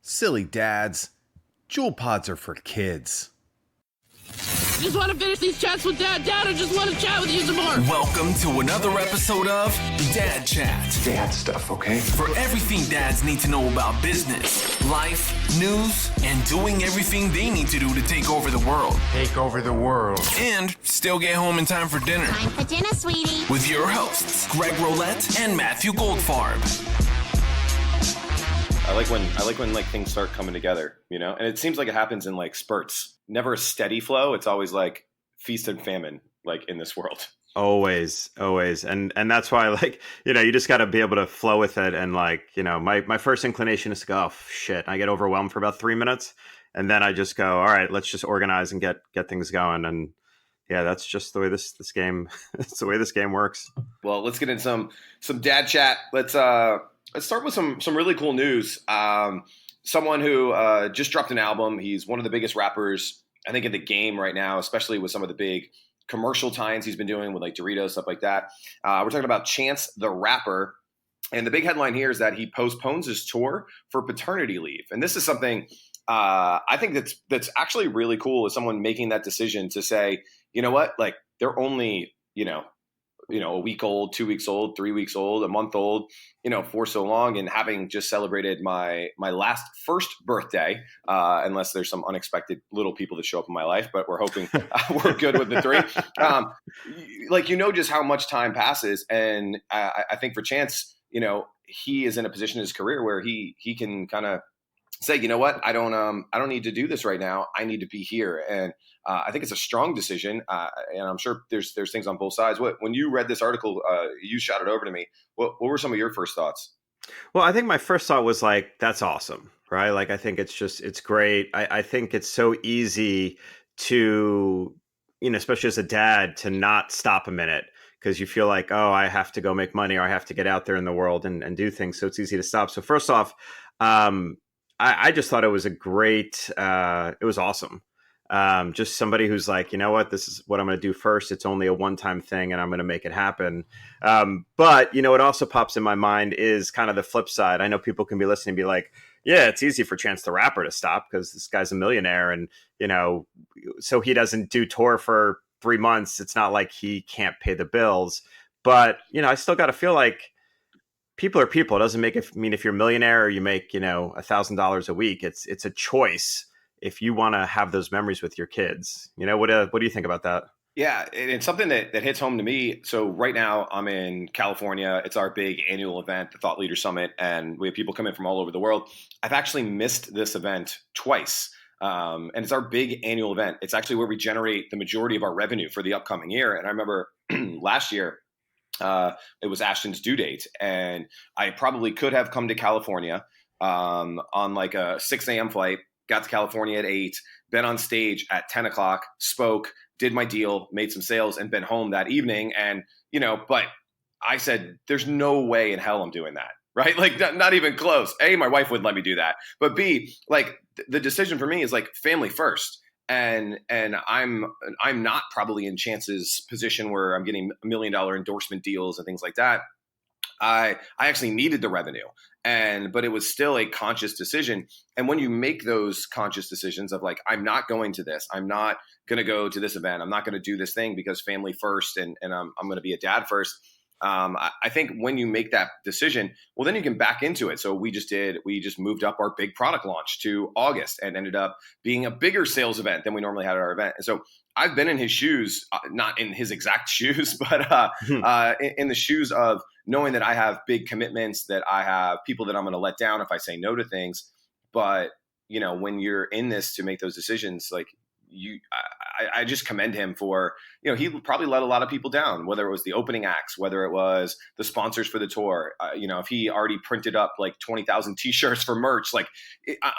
Silly dads. Juul pods are for kids. Just want to finish these chats with Dad. Dad, I just want to chat with you some more. Welcome to another episode of Dad Chat. Dad stuff, okay? For everything dads need to know about business, life, news, and doing everything they need to do to take over the world. Take over the world. And still get home in time for dinner. Time for dinner, sweetie. With your hosts, Greg Roulette and Matthew Goldfarb. I like when like things start coming together, you know, and it seems like it happens in like spurts, never a steady flow. It's always like feast and famine, like in this world. Always. And that's why, like, you know, you just got to be able to flow with it. And like, you know, my first inclination is to go, oh, shit. I get overwhelmed for about 3 minutes. And then I just go, all right, let's just organize and get things going. And yeah, that's just the way this game, it's the way this game works. Well, let's get into some dad chat. Let's start with some really cool news. Someone who just dropped an album. He's one of the biggest rappers, I think, in the game right now, especially with some of the big commercial tie-ins he's been doing with like Doritos, stuff like that. We're talking about Chance the Rapper. And the big headline here is that he postpones his tour for paternity leave. And this is something I think that's actually really cool, is someone making that decision to say, you know what, like they're only, you know, a week old, 2 weeks old, 3 weeks old, a month old, you know, for so long. And having just celebrated my last first birthday, unless there's some unexpected little people that show up in my life, but we're hoping we're good with the three. Like, you know, just how much time passes. And I think for Chance, you know, he is in a position in his career where he can kind of say, you know what, I don't need to do this right now. I need to be here. And I think it's a strong decision. And I'm sure there's things on both sides. When you read this article, you shot it over to me. What were some of your first thoughts? Well, I think my first thought was like, that's awesome, right? Like, I think it's great. I think it's so easy to, you know, especially as a dad, to not stop a minute because you feel like, oh, I have to go make money, or I have to get out there in the world and do things. So it's easy to stop. So first off, I just thought it was a great, it was awesome. Just somebody who's like, you know what, this is what I'm going to do first. It's only a one-time thing and I'm going to make it happen. But, you know, what also pops in my mind is kind of the flip side. I know people can be listening and be like, yeah, it's easy for Chance the Rapper to stop because this guy's a millionaire. And, you know, so he doesn't do tour for 3 months. It's not like he can't pay the bills. But, you know, I still got to feel like people are people. It doesn't make it mean if you're a millionaire or you make, you know, $1,000 a week. It's a choice if you want to have those memories with your kids. You know, what do you think about that? Yeah, it's something that hits home to me. So right now I'm in California. It's our big annual event, the Thought Leader Summit, and we have people come in from all over the world. I've actually missed this event twice. And it's our big annual event. It's actually where we generate the majority of our revenue for the upcoming year. And I remember last year, it was Ashton's due date, and I probably could have come to California on like a 6 a.m. flight, got to California at 8, been on stage at 10 o'clock, spoke, did my deal, made some sales, and been home that evening. And, you know, but I said, there's no way in hell I'm doing that, right? Like not even close. A, my wife wouldn't let me do that. But B, like the decision for me is like family first. And I'm not probably in Chance's position where I'm getting $1 million endorsement deals and things like that. I actually needed the revenue, but it was still a conscious decision. And when you make those conscious decisions of like, I'm not going to this, I'm not going to go to this event, I'm not going to do this thing because family first, and I'm going to be a dad first. I think when you make that decision, well, then you can back into it. So we just moved up our big product launch to August and ended up being a bigger sales event than we normally had at our event. And so I've been in his shoes, not in his exact shoes, but in the shoes of knowing that I have big commitments, that I have people that I'm going to let down if I say no to things. But, you know, when you're in this to make those decisions, like I just commend him for, you know, he probably let a lot of people down, whether it was the opening acts, whether it was the sponsors for the tour. You know, if he already printed up like 20,000 t-shirts for merch, like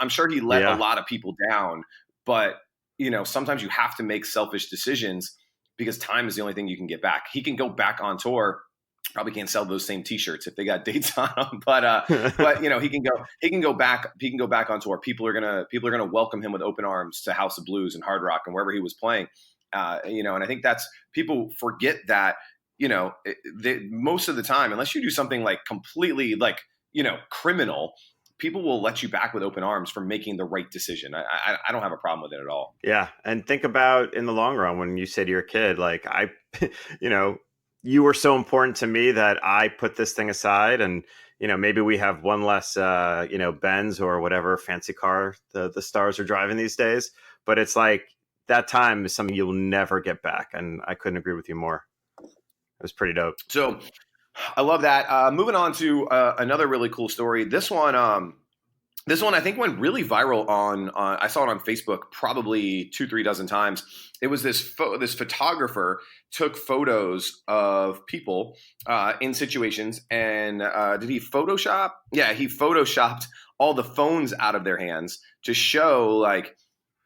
I'm sure he let a lot of people down. But, you know, sometimes you have to make selfish decisions because time is the only thing you can get back. He can go back on tour. Probably can't sell those same T-shirts if they got dates on them, but you know, he can go back on tour. People are gonna welcome him with open arms to House of Blues and Hard Rock and wherever he was playing. You know, and I think that's, people forget that, you know, most of the time, unless you do something like completely like, you know, criminal, people will let you back with open arms for making the right decision. I don't have a problem with it at all. Yeah. And think about in the long run when you say to your kid, like, you know, you were so important to me that I put this thing aside. And, you know, maybe we have one less, you know, Benz or whatever fancy car the stars are driving these days. But it's like that time is something you'll never get back. And I couldn't agree with you more. It was pretty dope. So I love that. Moving on to another really cool story. This one I think went really viral on I saw it on Facebook probably 2-3 dozen times. It was this photographer took photos of people in situations, and did he Photoshop? Yeah, he Photoshopped all the phones out of their hands to show, like,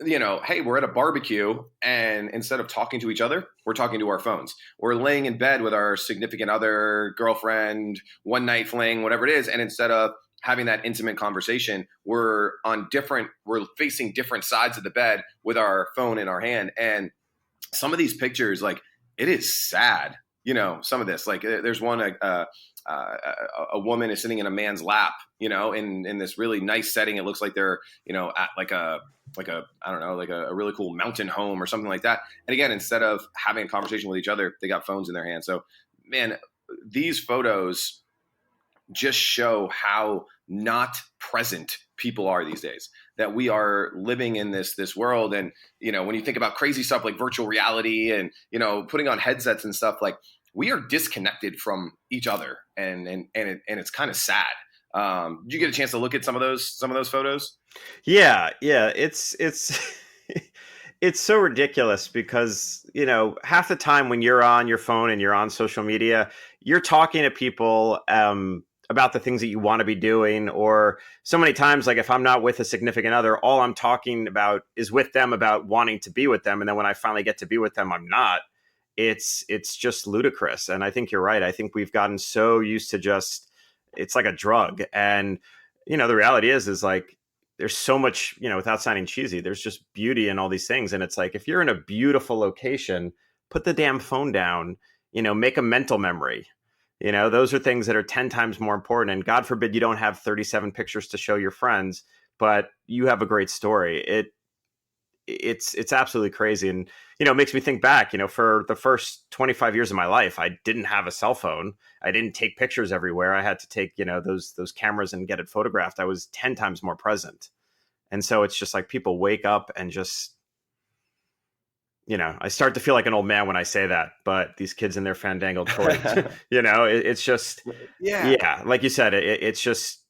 you know, hey, we're at a barbecue, and instead of talking to each other, we're talking to our phones. We're laying in bed with our significant other, girlfriend, one night fling, whatever it is, and instead of having that intimate conversation, we're facing different sides of the bed with our phone in our hand. And some of these pictures, like, it is sad. You know, some of this, like, there's one, a woman is sitting in a man's lap, you know, in this really nice setting. It looks like they're, you know, at like a I don't know, like a really cool mountain home or something like that. And again, instead of having a conversation with each other, they got phones in their hands. So, man, these photos just show how not present people are these days, that we are living in this world. And, you know, when you think about crazy stuff like virtual reality and, you know, putting on headsets and stuff, like, we are disconnected from each other, and it's kind of sad. Did you get a chance to look at some of those photos? Yeah. It's it's so ridiculous because, you know, half the time when you're on your phone and you're on social media, you're talking to people about the things that you want to be doing. Or so many times, like, if I'm not with a significant other, all I'm talking about is with them about wanting to be with them. And then when I finally get to be with them, I'm not. It's just ludicrous. And I think you're right. I think we've gotten so used to just, it's like a drug. And, you know, the reality is like, there's so much, you know, without sounding cheesy, there's just beauty in all these things. And it's like, if you're in a beautiful location, put the damn phone down, you know, make a mental memory. You know, those are things that are 10 times more important. And God forbid you don't have 37 pictures to show your friends, but you have a great story. It's absolutely crazy. And, you know, it makes me think back, you know, for the first 25 years of my life, I didn't have a cell phone. I didn't take pictures everywhere. I had to take, you know, those cameras and get it photographed. I was 10 times more present. And so it's just like people wake up and just, you know, I start to feel like an old man when I say that, but these kids in their fandangled toys, you know, it's just, yeah, like you said, it's just,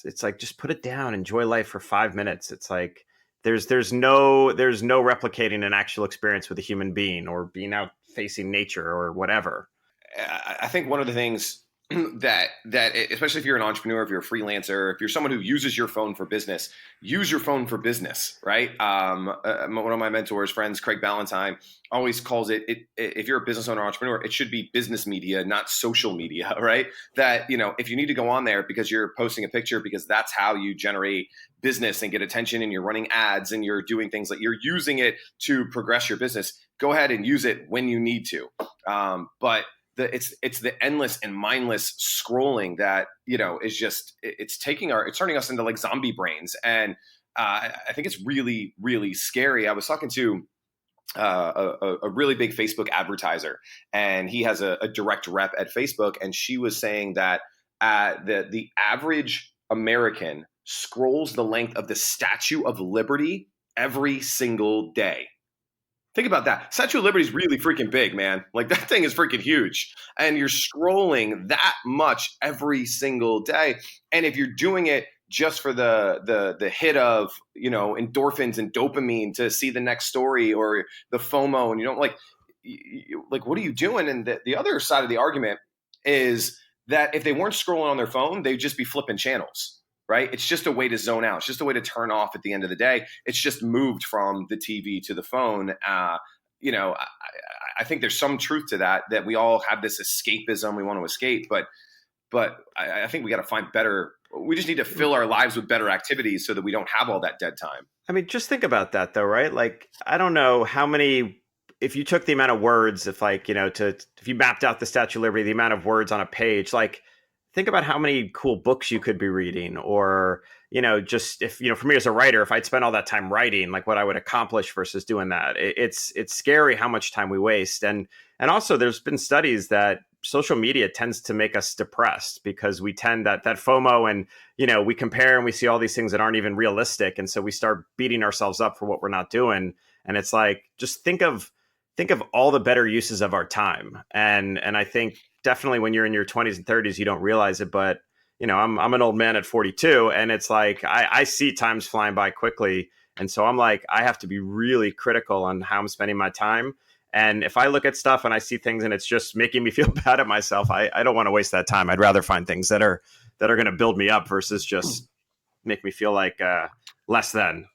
it's like, just put it down, enjoy life for 5 minutes. It's like, there's no replicating an actual experience with a human being or being out facing nature or whatever. I think one of the things that especially if you're an entrepreneur, if you're a freelancer, if you're someone who uses your phone for business, use your phone for business, right? One of my mentors, friends, Craig Ballantyne, always calls it, if you're a business owner, entrepreneur, it should be business media, not social media, right? That, you know, if you need to go on there because you're posting a picture, because that's how you generate business and get attention, and you're running ads and you're doing things like you're using it to progress your business, go ahead and use it when you need to. But it's the endless and mindless scrolling that, you know, is just, it's turning us into like zombie brains. And I think it's really, really scary. I was talking to a really big Facebook advertiser, and he has a direct rep at Facebook. And she was saying that the average American scrolls the length of the Statue of Liberty every single day. Think about that. Statue of Liberty is really freaking big, man. Like, that thing is freaking huge. And you're scrolling that much every single day. And if you're doing it just for the hit of, you know, endorphins and dopamine to see the next story, or the FOMO, and you don't like, what are you doing? And the other side of the argument is that if they weren't scrolling on their phone, they'd just be flipping channels. Right? It's just a way to zone out. It's just a way to turn off at the end of the day. It's just moved from the TV to the phone. You know, I think there's some truth to that we all have this escapism. We want to escape, but I think we got to find better. We just need to fill our lives with better activities so that we don't have all that dead time. I mean, just think about that though, right? Like, I don't know how many, if you took the amount of words, if like, you know, if you mapped out the Statue of Liberty, the amount of words on a page, like, think about how many cool books you could be reading, or, just if, for me as a writer, if I'd spent all that time writing, like what I would accomplish versus doing that. It's scary how much time we waste. And also there's been studies that social media tends to make us depressed because we tend that FOMO, and, we compare and we see all these things that aren't even realistic. And so we start beating ourselves up for what we're not doing. And it's like, just think of all the better uses of our time. And I think definitely when you're in your 20s and 30s, you don't realize it. But, I'm an old man at 42, and it's like, I see times flying by quickly. And so I'm like, I have to be really critical on how I'm spending my time. And if I look at stuff and I see things and it's just making me feel bad at myself, I don't want to waste that time. I'd rather find things that are going to build me up versus just make me feel like less than.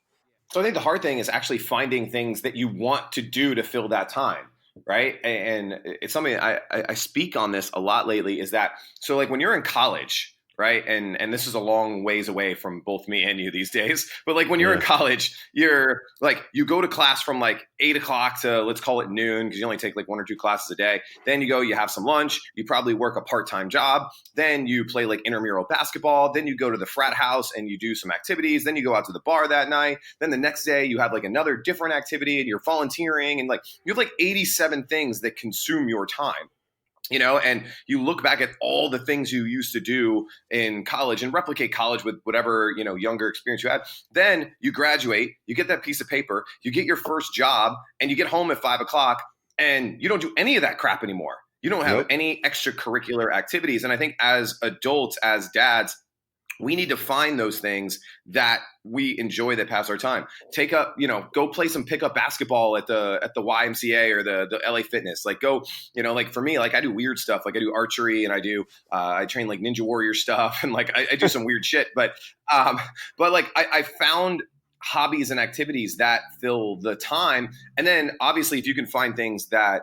So I think the hard thing is actually finding things that you want to do to fill that time, right? And it's something I speak on this a lot lately, is that, so like when you're in college, right? And this is a long ways away from both me and you these days, but like when you're in college, you're like, you go to class from like 8 o'clock to, let's call it noon, because you only take like 1 or 2 classes a day. Then you have some lunch, you probably work a part-time job. Then you play like intramural basketball. Then you go to the frat house and you do some activities. Then you go out to the bar that night. Then the next day you have like another different activity and you're volunteering, and like you have like 87 things that consume your time. And you look back at all the things you used to do in college and replicate college with whatever, younger experience you had. Then you graduate, you get that piece of paper, you get your first job, and you get home at 5 o'clock, and you don't do any of that crap anymore. You don't have any extracurricular activities. And I think as adults, as dads, we need to find those things that we enjoy that pass our time. Take up, go play some pickup basketball at the YMCA or the LA Fitness. Like go, like for me, like I do weird stuff. Like I do archery, and I train like Ninja Warrior stuff, and like I do some weird shit. But like I found hobbies and activities that fill the time. And then obviously if you can find things that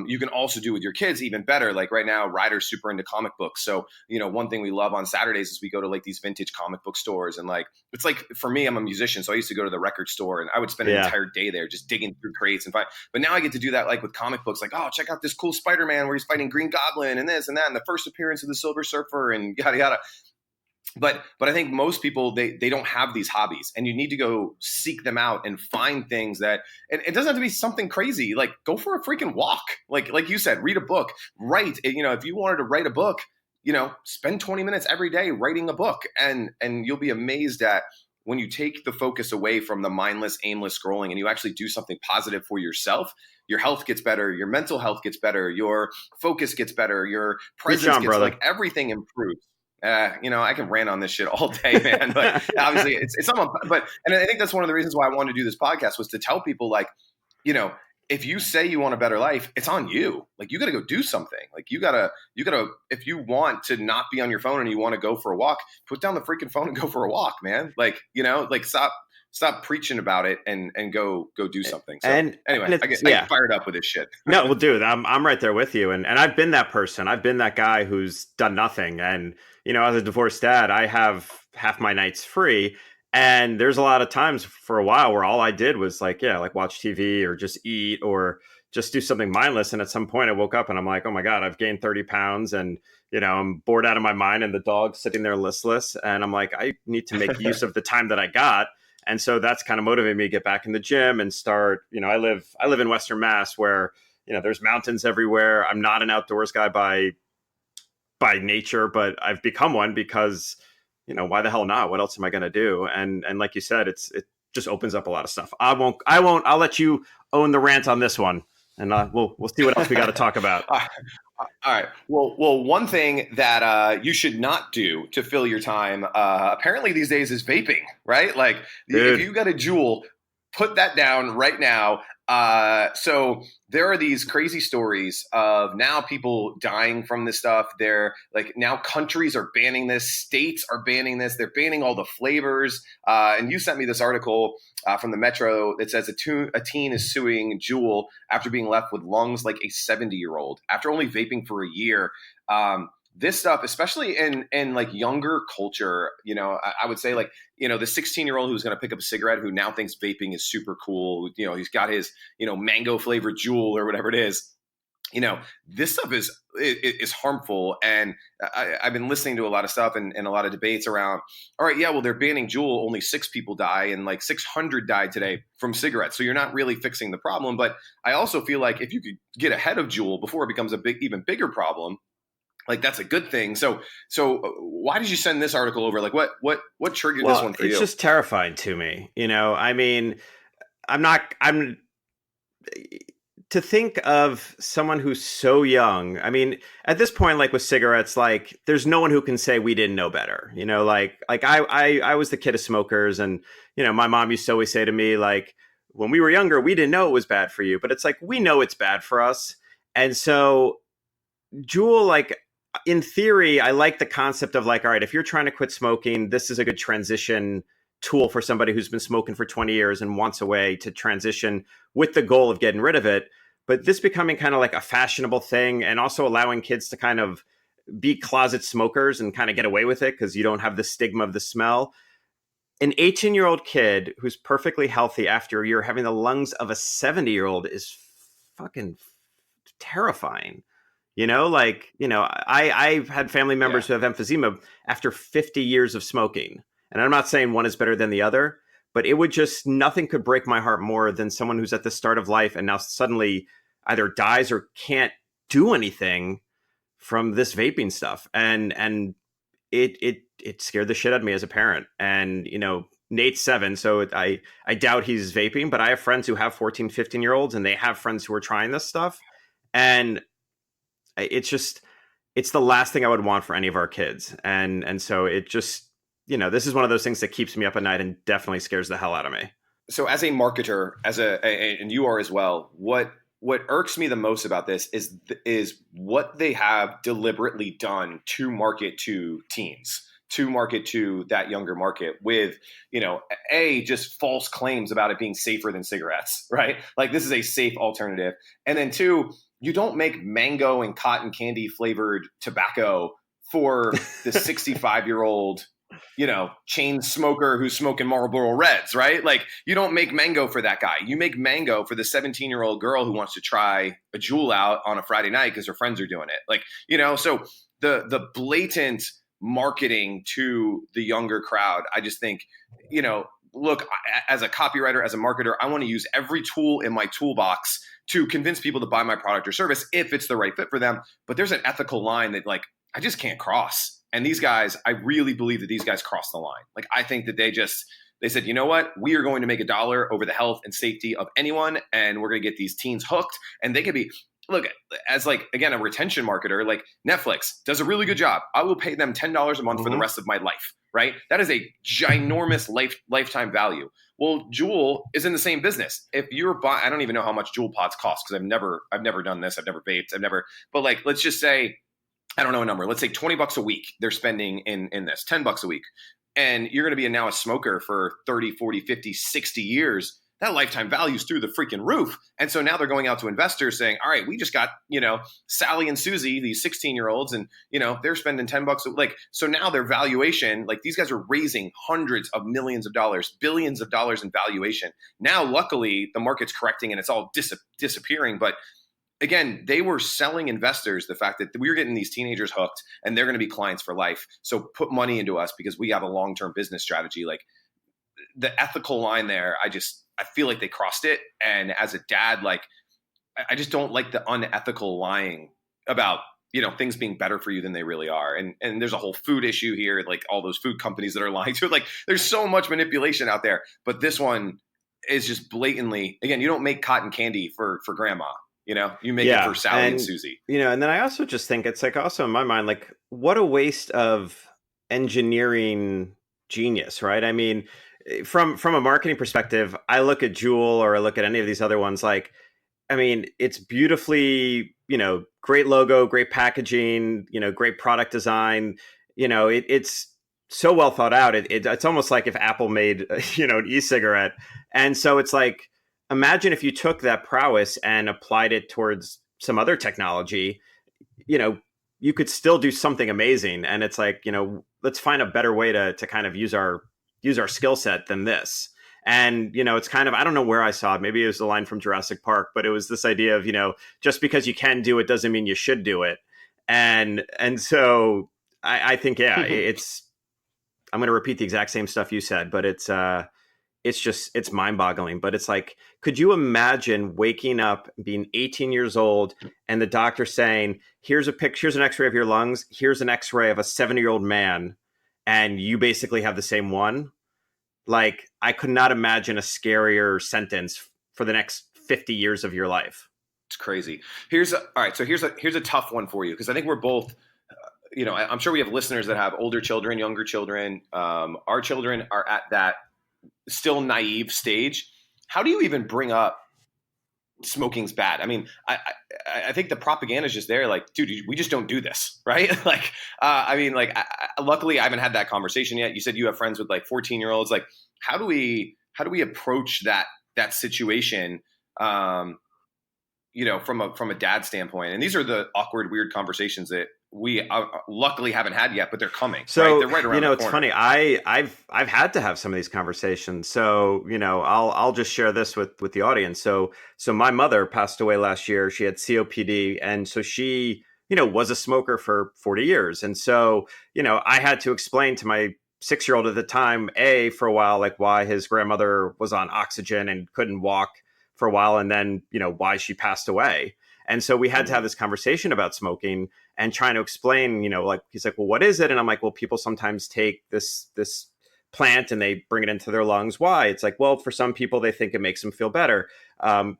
you can also do with your kids, even better. Like right now, Ryder's super into comic books. So, one thing we love on Saturdays is we go to like these vintage comic book stores. And like, it's like, for me, I'm a musician. So I used to go to the record store and I would spend an entire day there just digging through crates and find. But now I get to do that like with comic books, like, oh, check out this cool Spider-Man where he's fighting Green Goblin and this and that, and the first appearance of the Silver Surfer and yada, yada. But I think most people, they don't have these hobbies, and you need to go seek them out and find things that, and it doesn't have to be something crazy. Like go for a freaking walk. Like you said, read a book, write, if you wanted to write a book, spend 20 minutes every day writing a book, and you'll be amazed at when you take the focus away from the mindless, aimless scrolling and you actually do something positive for yourself. Your health gets better, your mental health gets better, your focus gets better, your presence gets, like everything improves. I can rant on this shit all day, man. But obviously, it's something. And I think that's one of the reasons why I wanted to do this podcast, was to tell people, like, if you say you want a better life, it's on you. Like, you got to go do something. Like, you gotta. If you want to not be on your phone and you want to go for a walk, put down the freaking phone and go for a walk, man. Like, stop preaching about it and go do something. So anyway, I get fired up with this shit. No, well, dude, I'm right there with you. And I've been that person. I've been that guy who's done nothing. And, as a divorced dad, I have half my nights free. And there's a lot of times for a while where all I did was like watch TV or just eat or just do something mindless. And at some point I woke up and I'm like, oh my God, I've gained 30 pounds and, I'm bored out of my mind, and the dog's sitting there listless. And I'm like, I need to make use of the time that I got. And so that's kind of motivated me to get back in the gym and start, I live in Western Mass where, there's mountains everywhere. I'm not an outdoors guy by nature, but I've become one because, why the hell not? What else am I going to do? And like you said, it just opens up a lot of stuff. I'll let you own the rant on this one, and we'll see what else we got to talk about. All right. Well, one thing that you should not do to fill your time, apparently these days, is vaping, right? Like, if you got a Juul, put that down right now. So there are these crazy stories of now people dying from this stuff. They're like, now countries are banning this, states are banning this, they're banning all the flavors. And you sent me this article from the Metro that says a teen is suing Juul after being left with lungs like a 70-year-old after only vaping for a year. This stuff, especially in like younger culture, I would say like, the 16-year-old who's going to pick up a cigarette who now thinks vaping is super cool. He's got his, mango flavored Juul or whatever it is. this stuff is harmful. And I've been listening to a lot of stuff and a lot of debates around, all right, yeah, well, they're banning Juul. Only 6 people die, and like 600 died today from cigarettes. So you're not really fixing the problem. But I also feel like if you could get ahead of Juul before it becomes even bigger problem, like that's a good thing. So why did you send this article over? Like what triggered this one for you? It's just terrifying to me. I mean, I'm to think of someone who's so young. I mean, at this point, like with cigarettes, like there's no one who can say we didn't know better. Like I was the kid of smokers, and my mom used to always say to me, like, when we were younger, we didn't know it was bad for you, but it's like we know it's bad for us. And so Juul, like, in theory, I like the concept of like, all right, if you're trying to quit smoking, this is a good transition tool for somebody who's been smoking for 20 years and wants a way to transition with the goal of getting rid of it. But this becoming kind of like a fashionable thing, and also allowing kids to kind of be closet smokers and kind of get away with it because you don't have the stigma of the smell. An 18-year-old kid who's perfectly healthy after a year having the lungs of a 70-year-old is fucking terrifying. I've had family members who have emphysema after 50 years of smoking. And I'm not saying one is better than the other, but nothing could break my heart more than someone who's at the start of life and now suddenly either dies or can't do anything from this vaping stuff. And it scared the shit out of me as a parent. And, Nate's 7, so I doubt he's vaping, but I have friends who have 14, 15-year-olds, and they have friends who are trying this stuff. And it's the last thing I would want for any of our kids. And so it just, this is one of those things that keeps me up at night and definitely scares the hell out of me. So as a marketer, and you are as well, what irks me the most about this is what they have deliberately done to market to teens, to market to that younger market with, just false claims about it being safer than cigarettes, right? Like this is a safe alternative. And then 2, you don't make mango and cotton candy flavored tobacco for the 65-year-old, chain smoker who's smoking Marlboro Reds, right? Like you don't make mango for that guy. You make mango for the 17-year-old girl who wants to try a Juul out on a Friday night because her friends are doing it. Like, so the blatant marketing to the younger crowd, I just think, look, as a copywriter, as a marketer, I want to use every tool in my toolbox to convince people to buy my product or service if it's the right fit for them. But there's an ethical line that like I just can't cross. And these guys, I really believe that these guys crossed the line. Like I think that they said, you know what? We are going to make $1 over the health and safety of anyone, and we're going to get these teens hooked. And they could be, look, as like, again, a retention marketer, like Netflix does a really good job. I will pay them $10 a month for the rest of my life, right? That is a ginormous lifetime value. Well, Juul is in the same business. If you're buying, I don't even know how much Juul pods cost because I've never done this. I've never vaped. But like, let's just say, I don't know a number. Let's say $20 a week they're spending in this, $10 a week. And you're going to be now a smoker for 30, 40, 50, 60 years. That lifetime value is through the freaking roof. And so now they're going out to investors saying, all right, we just got, Sally and Susie, these 16-year-olds, and, they're spending $10. Like, so now their valuation, like these guys are raising hundreds of millions of dollars, billions of dollars in valuation. Now, luckily, the market's correcting and it's all disappearing. But again, they were selling investors the fact that we were getting these teenagers hooked and they're going to be clients for life. So put money into us because we have a long-term business strategy. Like the ethical line there, I feel like they crossed it. And as a dad, like, I just don't like the unethical lying about, things being better for you than they really are. And there's a whole food issue here, like all those food companies that are lying to it. Like there's so much manipulation out there, but this one is just blatantly, again, you don't make cotton candy for grandma, you make it for Sally and Susie, and then I also just think it's like also in my mind, like what a waste of engineering genius, right? I mean, from a marketing perspective, I look at Juul or I look at any of these other ones, like, I mean, it's beautifully, great logo, great packaging, great product design, it's so well thought out. It's almost like if Apple made, an e-cigarette. And so it's like, imagine if you took that prowess and applied it towards some other technology, you could still do something amazing. And it's like, let's find a better way to kind of use our skill set than this. And, it's kind of, I don't know where I saw it. Maybe it was the line from Jurassic Park, but it was this idea of, just because you can do it doesn't mean you should do it. And so I think, yeah, I'm going to repeat the exact same stuff you said, but it's mind boggling. But it's like, could you imagine waking up, being 18 years old, and the doctor saying, here's an x-ray of your lungs, here's an x-ray of a 70-year-old man, and you basically have the same one? Like, I could not imagine a scarier sentence for the next 50 years of your life. It's crazy. All right. So here's a tough one for you, because I think we're both, I'm sure we have listeners that have older children, younger children. Our children are at that still naive stage. How do you even bring up smoking's bad? I mean, I think the propaganda is just there. Like, dude, we just don't do this, right? Like, luckily I haven't had that conversation yet. You said you have friends with like 14-year-olds. Like, how do we approach that situation? From a dad standpoint. And these are the awkward, weird conversations that we luckily haven't had yet, but they're coming. So, right? They're right around the corner. It's funny. I've had to have some of these conversations. So, I'll just share this with the audience. So my mother passed away last year. She had COPD. And so she, was a smoker for 40 years. And so, I had to explain to my 6-year-old at the time, for a while, like why his grandmother was on oxygen and couldn't walk for a while, and then, why she passed away. And so we had to have this conversation about smoking and trying to explain, like, he's like, well, what is it? And I'm like, well, people sometimes take this plant and they bring it into their lungs. Why? It's like, well, for some people, they think it makes them feel better.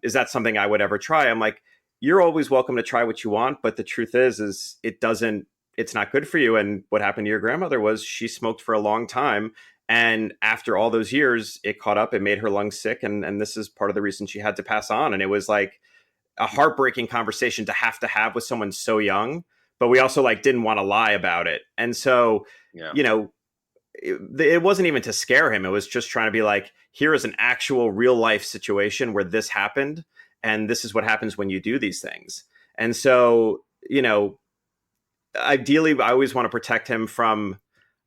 Is that something I would ever try? I'm like, you're always welcome to try what you want. But the truth is it's not good for you. And what happened to your grandmother was she smoked for a long time. And after all those years, it caught up, it made her lungs sick. And this is part of the reason she had to pass on. And it was like a heartbreaking conversation to have with someone so young, but we also like didn't want to lie about it. And so, it wasn't even to scare him. It was just trying to be like, here is an actual real life situation where this happened. And this is what happens when you do these things. And so, ideally, I always want to protect him from,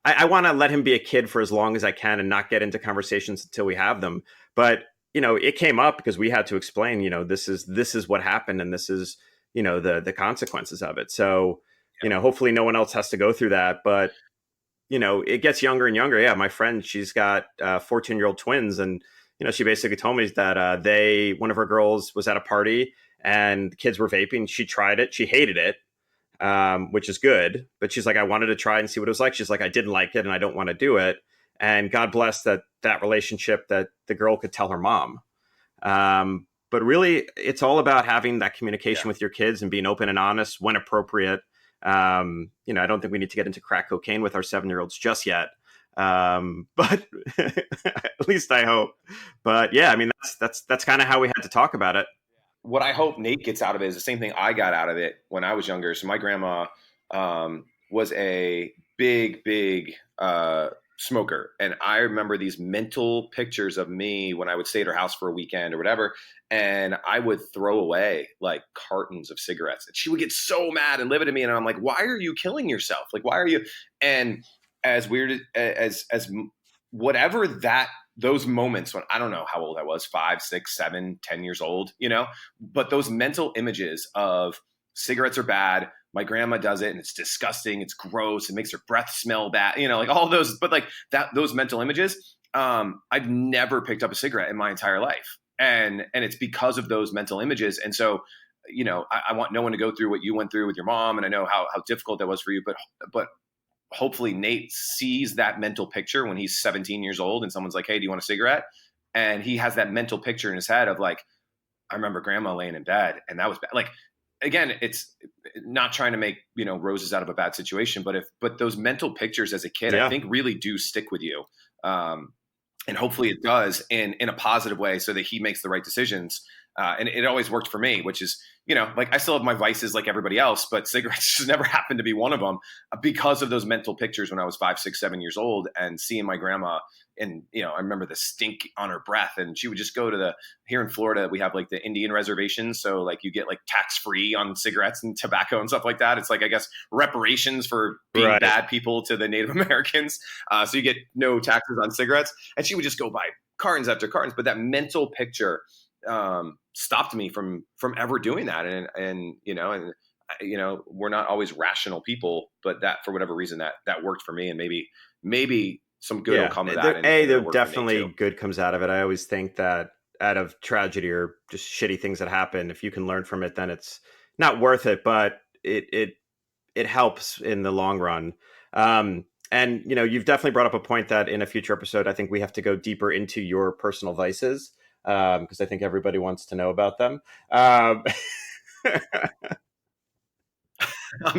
I want to let him be a kid for as long as I can and not get into conversations until we have them. But, it came up because we had to explain, this is what happened. And this is, the consequences of it. So, hopefully no one else has to go through that. But, it gets younger and younger. Yeah. My friend, she's got 14-year-old twins. And, she basically told me that one of her girls was at a party and the kids were vaping. She tried it. She hated it. Which is good. But she's like, I wanted to try and see what it was like. She's like, I didn't like it and I don't want to do it. And God bless that relationship that the girl could tell her mom. But really, it's all about having that communication with your kids and being open and honest when appropriate. I don't think we need to get into crack cocaine with our 7-year-olds just yet. But at least I hope. But yeah, I mean, that's kind of how we had to talk about it. What I hope Nate gets out of it is the same thing I got out of it when I was younger. So my grandma was a big smoker. And I remember these mental pictures of me when I would stay at her house for a weekend or whatever. And I would throw away like cartons of cigarettes. And she would get so mad and livid at me. And I'm like, why are you killing yourself? Like, why are you? And as weird as whatever those moments when I don't know how old I was, 5, 6, 7, 10 years old, but those mental images of cigarettes are bad. My grandma does it and it's disgusting. It's gross. It makes her breath smell bad, like all those, but like those mental images, I've never picked up a cigarette in my entire life. And it's because of those mental images. And so, I want no one to go through what you went through with your mom. And I know how difficult that was for you, but hopefully Nate sees that mental picture when he's 17 years old and someone's like, hey, do you want a cigarette? And he has that mental picture in his head of like, I remember grandma laying in bed and that was bad. Like, again, it's not trying to make, roses out of a bad situation, but those mental pictures as a kid, I think really do stick with you. And hopefully it does in a positive way so that he makes the right decisions. And it always worked for me, which is, like I still have my vices like everybody else, but cigarettes just never happened to be one of them because of those mental pictures when I was 5, 6, 7 years old and seeing my grandma and, I remember the stink on her breath and she would just go to here in Florida, we have like the Indian reservations. So like you get like tax-free on cigarettes and tobacco and stuff like that. It's like, I guess, reparations for being bad people to the Native Americans. So you get no taxes on cigarettes. And she would just go buy cartons after cartons, but that mental picture stopped me from ever doing that. And we're not always rational people, but that for whatever reason that worked for me, and maybe some good will come of that. There definitely good comes out of it. I always think that out of tragedy or just shitty things that happen, if you can learn from it, then it's not worth it, but it helps in the long run. And you've definitely brought up a point that in a future episode, I think we have to go deeper into your personal vices, because I think everybody wants to know about them. I'm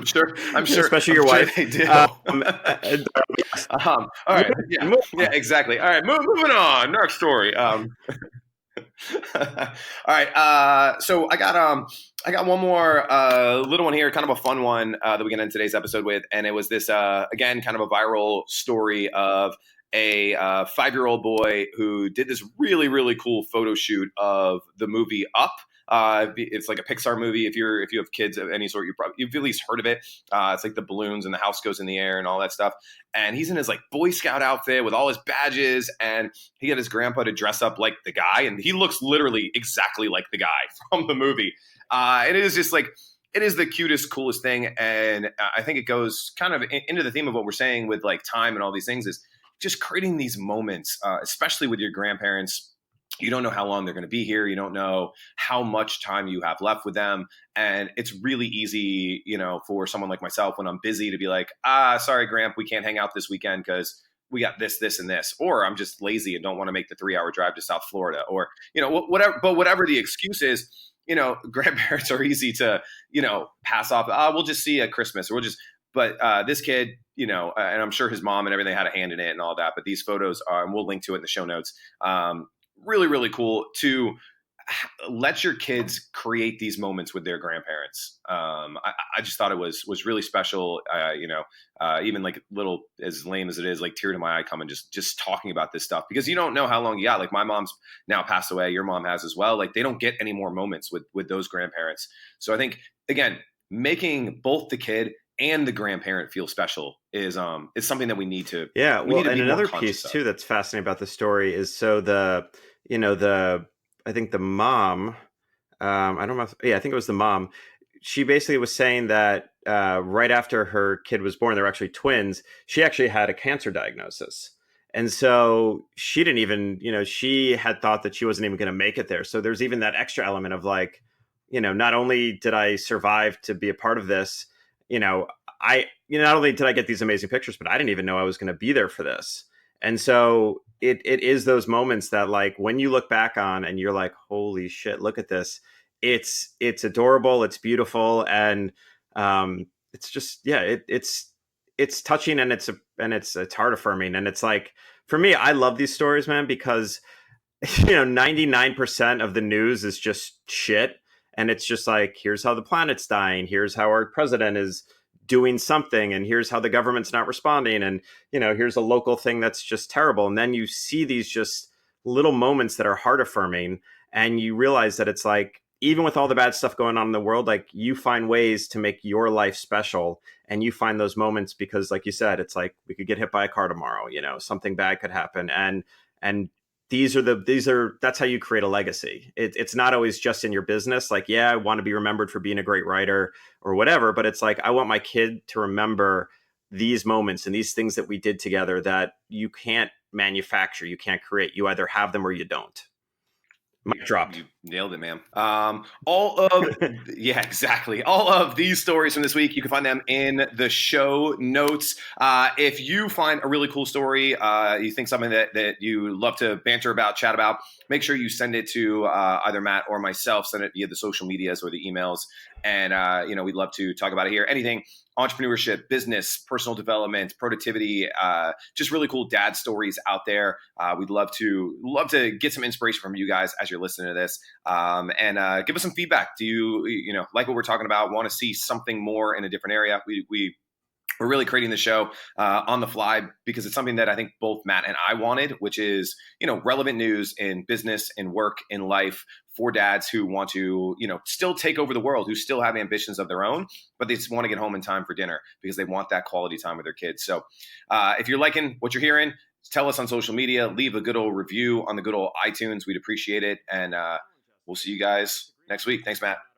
sure, especially your wife. They do. All right. Yeah, exactly. All right. Moving on. Next story. All right. So I got one more little one here, kind of a fun one that we get in today's episode with, and it was this again, kind of a viral story of a 5-year-old boy who did this really, really cool photo shoot of the movie Up. It's like a Pixar movie. If you have kids of any sort, you've at least heard of it. It's like the balloons and the house goes in the air and all that stuff. And he's in his like Boy Scout outfit with all his badges, and he got his grandpa to dress up like the guy, and he looks literally exactly like the guy from the movie. And it is just like, it is the cutest, coolest thing. And I think it goes kind of into the theme of what we're saying with like time and all these things, is just creating these moments, especially with your grandparents. You don't know how long they're going to be here. You don't know how much time you have left with them. And it's really easy, for someone like myself when I'm busy to be like, sorry, Gramp, we can't hang out this weekend because we got this, this, and this. Or I'm just lazy and don't want to make the 3-hour drive to South Florida, or, whatever. But whatever the excuse is, grandparents are easy to, pass off. We'll just see at Christmas, or but this kid, and I'm sure his mom and everything had a hand in it and all that. But these photos are, and we'll link to it in the show notes. Really, really cool to let your kids create these moments with their grandparents. I just thought it was really special. Even like little, as lame as it is, like tear to my eye coming just talking about this stuff, because you don't know how long you got. Like my mom's now passed away. Your mom has as well. Like they don't get any more moments with those grandparents. So I think, again, making both the kid and the grandparent feel special is something that we need to. Yeah. Well, and another piece too that's fascinating about the story is I think the mom, I don't know. I think it was the mom. She basically was saying that right after her kid was born, they're actually twins. She actually had a cancer diagnosis. And so she didn't even, she had thought that she wasn't even going to make it there. So there's even that extra element of like, not only did I survive to be a part of this, not only did I get these amazing pictures, but I didn't even know I was going to be there for this. And so it is those moments that like when you look back on and you're like, holy shit, look at this. It's adorable. It's beautiful. And it's just, it's touching, and it's heart affirming. And it's like, for me, I love these stories, man, because 99% of the news is just shit. And it's just like, here's how the planet's dying. Here's how our president is doing something. And here's how the government's not responding. And, here's a local thing that's just terrible. And then you see these just little moments that are heart affirming. And you realize that it's like, even with all the bad stuff going on in the world, like you find ways to make your life special, and you find those moments because, like you said, it's like we could get hit by a car tomorrow, something bad could happen. And that's how you create a legacy. It's not always just in your business. Like, I want to be remembered for being a great writer or whatever, but it's like, I want my kid to remember these moments and these things that we did together that you can't manufacture, you can't create. You either have them or you don't. Mic dropped. You nailed it, man. Yeah, exactly. All of these stories from this week, you can find them in the show notes. If you find a really cool story, you think something that you love to banter about, chat about, make sure you send it to either Matt or myself. Send it via the social medias or the emails. And, we'd love to talk about it here. Anything entrepreneurship, business, personal development, productivity, just really cool dad stories out there. We'd love to get some inspiration from you guys as you're listening to this, and give us some feedback. Do you like what we're talking about? Want to see something more in a different area? We're really creating the show on the fly because it's something that I think both Matt and I wanted, which is, relevant news in business, in work, in life for dads who want to, still take over the world, who still have ambitions of their own, but they just want to get home in time for dinner because they want that quality time with their kids. So if you're liking what you're hearing, tell us on social media, leave a good old review on the good old iTunes. We'd appreciate it. And we'll see you guys next week. Thanks, Matt.